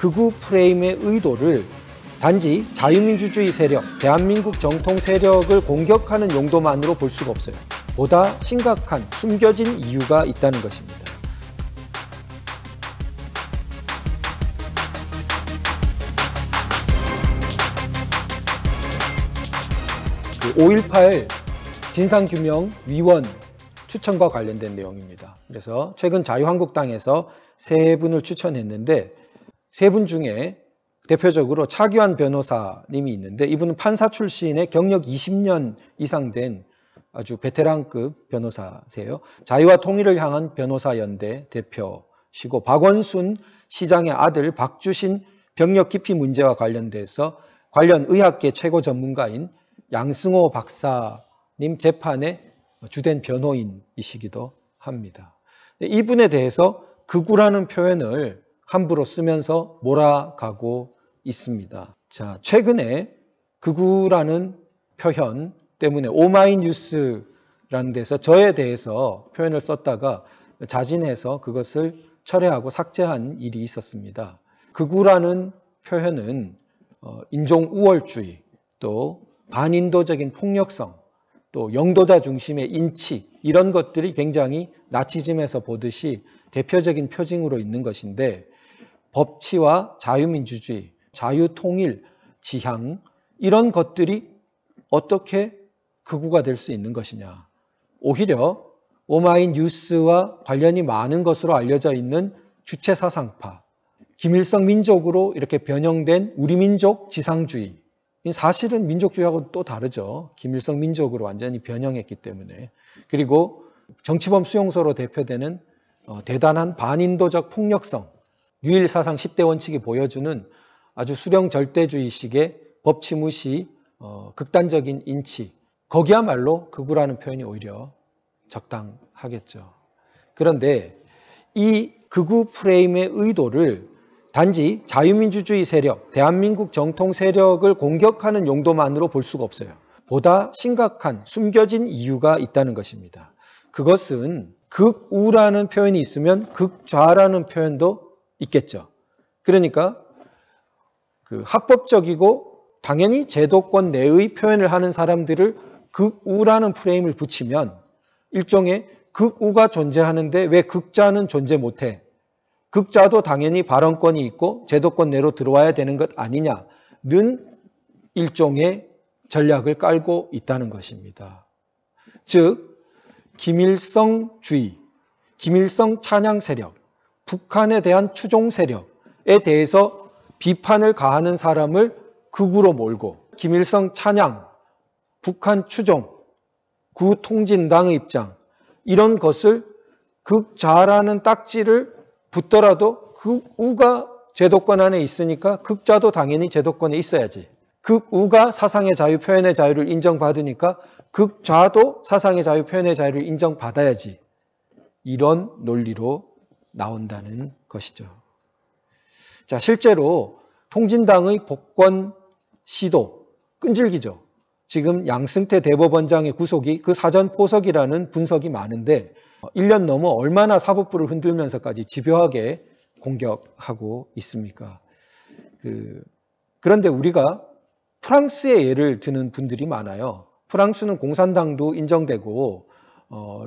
극우 프레임의 의도를 단지 자유민주주의 세력, 대한민국 정통 세력을 공격하는 용도만으로 볼 수가 없어요. 보다 심각한 숨겨진 이유가 있다는 것입니다. 5.18 진상규명위원 추천과 관련된 내용입니다. 그래서 최근 자유한국당에서 3분을 추천했는데 3분 중에 대표적으로 차기환 변호사님이 있는데 이분은 판사 출신의 경력 20년 이상 된 아주 베테랑급 변호사세요. 자유와 통일을 향한 변호사연대 대표시고 박원순 시장의 아들 박주신 병력 기피 문제와 관련돼서 관련 의학계 최고 전문가인 양승호 박사님 재판의 주된 변호인이시기도 합니다. 이분에 대해서 극우라는 표현을 함부로 쓰면서 몰아가고 있습니다. 자, 최근에 극우라는 표현 때문에 오마이뉴스라는 데서 저에 대해서 표현을 썼다가 자진해서 그것을 철회하고 삭제한 일이 있었습니다. 극우라는 표현은 인종 우월주의, 또 반인도적인 폭력성, 또 영도자 중심의 인치 이런 것들이 굉장히 나치즘에서 보듯이 대표적인 표징으로 있는 것인데 법치와 자유민주주의, 자유통일, 지향 이런 것들이 어떻게 극우가 될 수 있는 것이냐. 오히려 오마이뉴스와 관련이 많은 것으로 알려져 있는 주체사상파, 김일성 민족으로 이렇게 변형된 우리민족 지상주의, 사실은 민족주의하고 또 다르죠. 김일성 민족으로 완전히 변형했기 때문에. 그리고 정치범 수용소로 대표되는 대단한 반인도적 폭력성, 유일사상 10대 원칙이 보여주는 아주 수령 절대주의식의 법치 무시, 극단적인 인치, 거기야말로 극우라는 표현이 오히려 적당하겠죠. 그런데 이 극우 프레임의 의도를 단지 자유민주주의 세력, 대한민국 정통 세력을 공격하는 용도만으로 볼 수가 없어요. 보다 심각한 숨겨진 이유가 있다는 것입니다. 그것은 극우라는 표현이 있으면 극좌라는 표현도 있겠죠. 그러니까 그 합법적이고 당연히 제도권 내의 표현을 하는 사람들을 극우라는 프레임을 붙이면 일종의 극우가 존재하는데 왜 극좌는 존재 못해? 극좌도 당연히 발언권이 있고 제도권 내로 들어와야 되는 것 아니냐는 일종의 전략을 깔고 있다는 것입니다. 즉 김일성주의, 김일성 찬양 세력, 북한에 대한 추종 세력에 대해서 비판을 가하는 사람을 극우로 몰고 김일성 찬양, 북한 추종, 구통진당의 입장 이런 것을 극좌라는 딱지를 붙더라도 극우가 제도권 안에 있으니까 극좌도 당연히 제도권에 있어야지. 극우가 사상의 자유, 표현의 자유를 인정받으니까 극좌도 사상의 자유, 표현의 자유를 인정받아야지. 이런 논리로 나온다는 것이죠. 자, 실제로 통진당의 복권 시도 끈질기죠. 지금 양승태 대법원장의 구속이 그 사전 포석이라는 분석이 많은데 1년 넘어 얼마나 사법부를 흔들면서까지 집요하게 공격하고 있습니까? 그런데 우리가 프랑스의 예를 드는 분들이 많아요. 프랑스는 공산당도 인정되고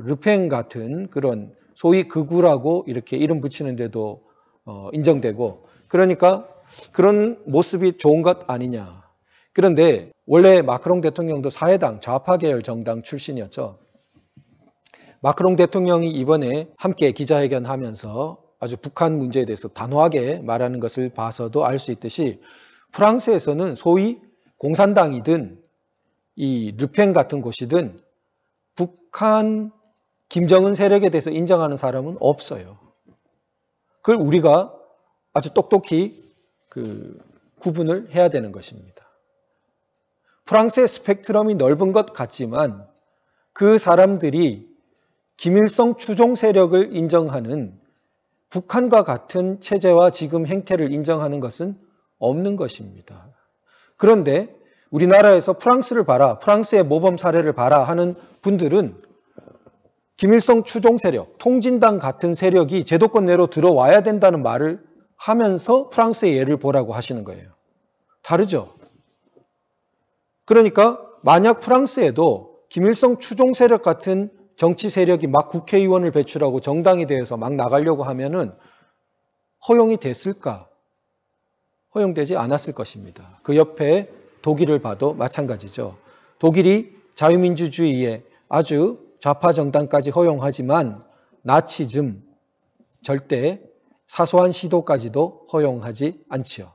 르팽 같은 그런 소위 극우라고 이렇게 이름 붙이는데도 인정되고 그러니까 그런 모습이 좋은 것 아니냐. 그런데 원래 마크롱 대통령도 사회당 좌파 계열 정당 출신이었죠. 마크롱 대통령이 이번에 함께 기자회견하면서 아주 북한 문제에 대해서 단호하게 말하는 것을 봐서도 알 수 있듯이 프랑스에서는 소위 공산당이든 이 르팽 같은 곳이든 북한 김정은 세력에 대해서 인정하는 사람은 없어요. 그걸 우리가 아주 똑똑히 구분을 해야 되는 것입니다. 프랑스의 스펙트럼이 넓은 것 같지만 그 사람들이 김일성 추종 세력을 인정하는 북한과 같은 체제와 지금 행태를 인정하는 것은 없는 것입니다. 그런데 우리나라에서 프랑스를 봐라, 프랑스의 모범 사례를 봐라 하는 분들은 김일성 추종 세력, 통진당 같은 세력이 제도권 내로 들어와야 된다는 말을 하면서 프랑스의 예를 보라고 하시는 거예요. 다르죠? 그러니까 만약 프랑스에도 김일성 추종 세력 같은 정치 세력이 막 국회의원을 배출하고 정당이 되어서 막 나가려고 하면은 허용이 됐을까? 허용되지 않았을 것입니다. 그 옆에 독일을 봐도 마찬가지죠. 독일이 자유민주주의에 아주 좌파 정당까지 허용하지만 나치즘, 절대 사소한 시도까지도 허용하지 않지요.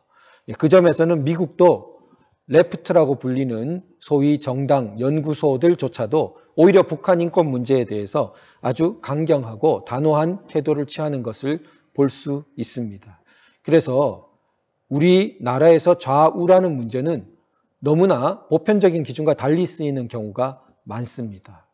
그 점에서는 미국도 레프트라고 불리는 소위 정당 연구소들조차도 오히려 북한 인권 문제에 대해서 아주 강경하고 단호한 태도를 취하는 것을 볼 수 있습니다. 그래서 우리나라에서 좌우라는 문제는 너무나 보편적인 기준과 달리 쓰이는 경우가 많습니다.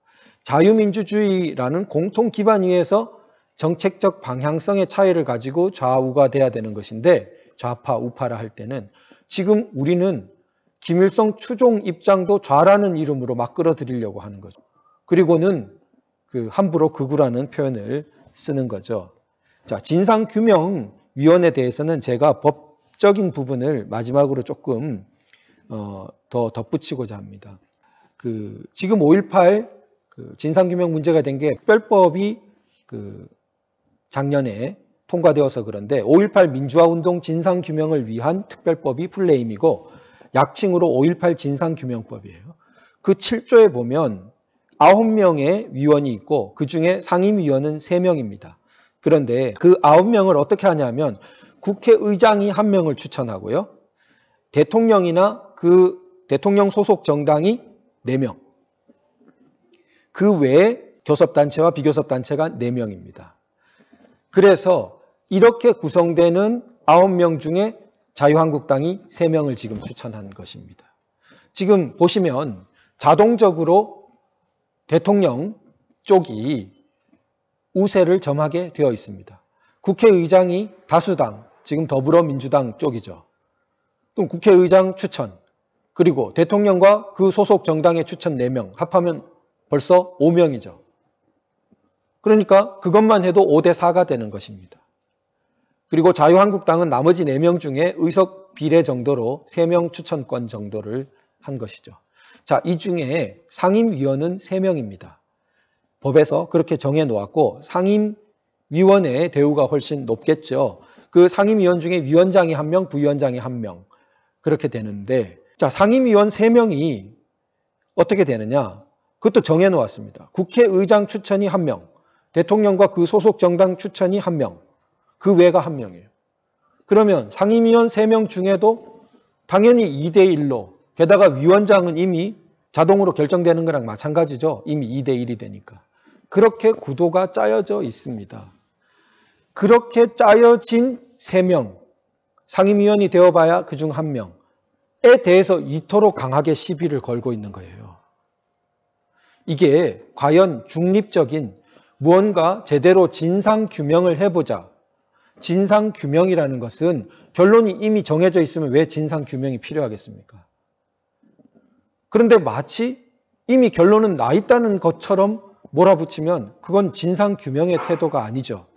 자유민주주의라는 공통 기반 위에서 정책적 방향성의 차이를 가지고 좌우가 돼야 되는 것인데 좌파, 우파라 할 때는 지금 우리는 김일성 추종 입장도 좌라는 이름으로 막 끌어들이려고 하는 거죠. 그리고는 함부로 극우라는 표현을 쓰는 거죠. 자, 진상규명위원회에 대해서는 제가 법적인 부분을 마지막으로 조금 더 덧붙이고자 합니다. 지금 5.18 진상규명 문제가 된 게 특별법이 작년에 통과되어서 그런데 5.18 민주화운동 진상규명을 위한 특별법이 풀네임이고 약칭으로 5.18 진상규명법이에요. 그 7조에 보면 9명의 위원이 있고 그중에 상임위원은 3명입니다. 그런데 그 9명을 어떻게 하냐면 국회의장이 1명을 추천하고요. 대통령이나 그 대통령 소속 정당이 4명. 그 외에 교섭단체와 비교섭단체가 4명입니다. 그래서 이렇게 구성되는 9명 중에 자유한국당이 3명을 지금 추천한 것입니다. 지금 보시면 자동적으로 대통령 쪽이 우세를 점하게 되어 있습니다. 국회의장이 다수당, 지금 더불어민주당 쪽이죠. 그럼 국회의장 추천, 그리고 대통령과 그 소속 정당의 추천 4명, 합하면 벌써 5명이죠. 그러니까 그것만 해도 5대 4가 되는 것입니다. 그리고 자유한국당은 나머지 4명 중에 의석 비례 정도로 3명 추천권 정도를 한 것이죠. 자, 이 중에 상임위원은 3명입니다. 법에서 그렇게 정해놓았고 상임위원회의 대우가 훨씬 높겠죠. 그 상임위원 중에 위원장이 1명, 부위원장이 1명 그렇게 되는데 자, 상임위원 3명이 어떻게 되느냐? 그것도 정해놓았습니다. 국회의장 추천이 1명, 대통령과 그 소속 정당 추천이 1명, 그 외가 1명이에요. 그러면 상임위원 3명 중에도 당연히 2대1로 게다가 위원장은 이미 자동으로 결정되는 거랑 마찬가지죠. 이미 2대1이 되니까. 그렇게 구도가 짜여져 있습니다. 그렇게 짜여진 3명, 상임위원이 되어봐야 그중 1명에 대해서 이토록 강하게 시비를 걸고 있는 거예요. 이게 과연 중립적인 무언가 제대로 진상규명을 해보자. 진상규명이라는 것은 결론이 이미 정해져 있으면 왜 진상규명이 필요하겠습니까? 그런데 마치 이미 결론은 나 있다는 것처럼 몰아붙이면 그건 진상규명의 태도가 아니죠.